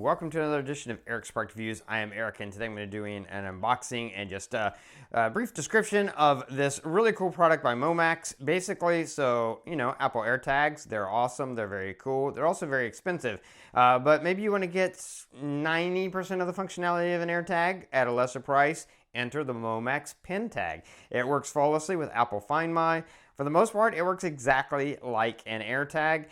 Welcome to another edition of Eric's Product Reviews. I am Eric, and today I'm going to be doing an unboxing and just a brief description of this really cool product by MOMAX. Basically, Apple AirTags, they're awesome, they're very cool, they're also very expensive, but maybe you want to get 90% of the functionality of an AirTag at a lesser price. Enter the MOMAX PinTag. It works flawlessly with Apple FindMy. For the most part, it works exactly like an AirTag.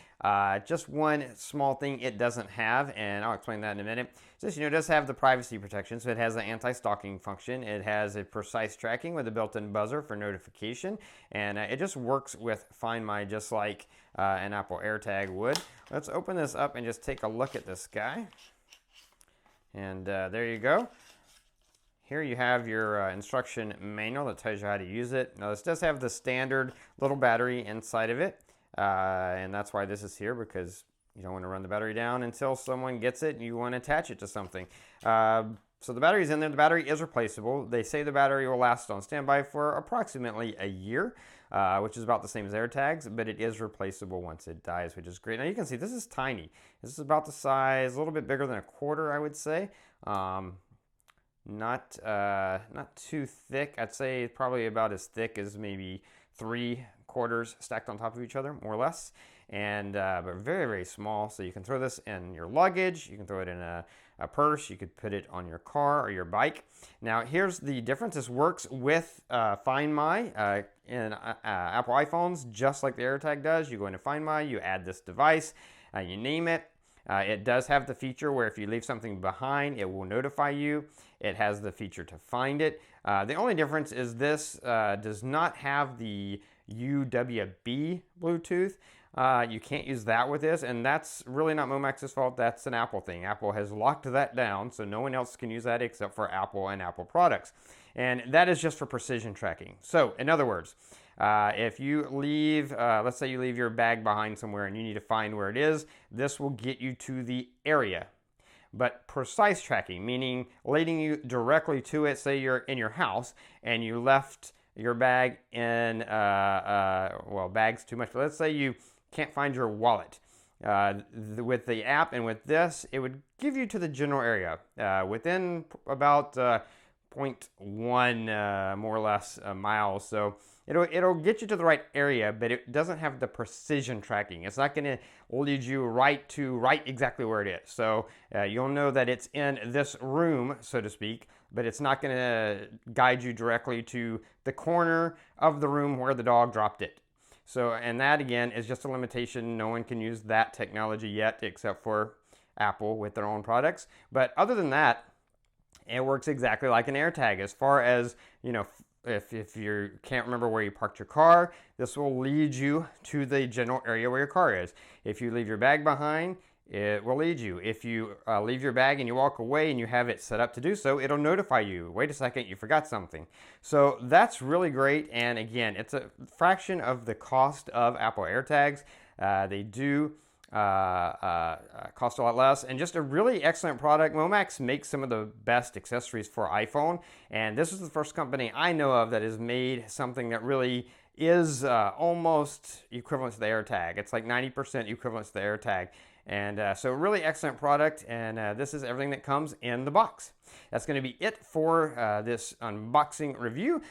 Just one small thing it doesn't have, and I'll explain that in a minute. It does have the privacy protection, so it has the anti-stalking function. It has a precise tracking with a built-in buzzer for notification, and it just works with FindMy just like an Apple AirTag would. Let's open this up and just take a look at this guy. And there you go. Here you have your instruction manual that tells you how to use it. Now this does have the standard little battery inside of it, and that's why this is here, because you don't want to run the battery down until someone gets it and you want to attach it to something. So the battery's in there. The battery is replaceable. They say the battery will last on standby for approximately a year, which is about the same as AirTags, but it is replaceable once it dies, which is great. Now you can see this is tiny. This is about the size, a little bit bigger than a quarter, I would say. Not too thick. I'd say probably about as thick as maybe 3 quarters stacked on top of each other, more or less. And but very, very small. So you can throw this in your luggage. You can throw it in a purse. You could put it on your car or your bike. Now here's the difference. This works with FindMy in Apple iPhones, just like the AirTag does. You go into FindMy, you add this device, you name it. It does have the feature where if you leave something behind, it will notify you. It has the feature to find it. The only difference is this does not have the UWB Bluetooth. You can't use that with this, and that's really not MOMAX's fault. That's an Apple thing. Apple has locked that down, so no one else can use that except for Apple and Apple products. And that is just for precision tracking. So, in other words, if you leave, let's say you leave your bag behind somewhere and you need to find where it is, this will get you to the area. But precise tracking, meaning leading you directly to it. Say you're in your house and you left your bag in, well, bag's too much, but let's say you can't find your wallet. With the app and with this, it would give you to the general area within about 0.1 more or less miles. So it'll get you to the right area, but it doesn't have the precision tracking. It's not going to lead you right exactly where it is. So you'll know that it's in this room, so to speak, but it's not going to guide you directly to the corner of the room where the dog dropped it. So, and that again is just a limitation. No one can use that technology yet except for Apple with their own products. But other than that, it works exactly like an AirTag. As far as, if you can't remember where you parked your car, this will lead you to the general area where your car is. If you leave your bag behind, it will lead you. If you leave your bag and you walk away and you have it set up to do so, it'll notify you. Wait a second, you forgot something. So that's really great. And again, it's a fraction of the cost of Apple AirTags. They do cost a lot less, and just a really excellent product. MOMAX makes some of the best accessories for iPhone, and this is the first company I know of that has made something that really is almost equivalent to the AirTag. It's like 90% equivalent to the AirTag. And so really excellent product, and this is everything that comes in the box. That's going to be it for this unboxing review.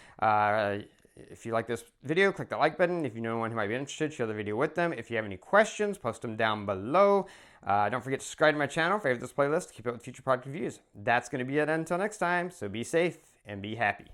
If you like this video, click the like button. If you know anyone who might be interested, share the video with them. If you have any questions, post them down below. Don't forget to subscribe to my channel, favorite this playlist, to keep up with future product reviews. That's going to be it until next time, so be safe and be happy.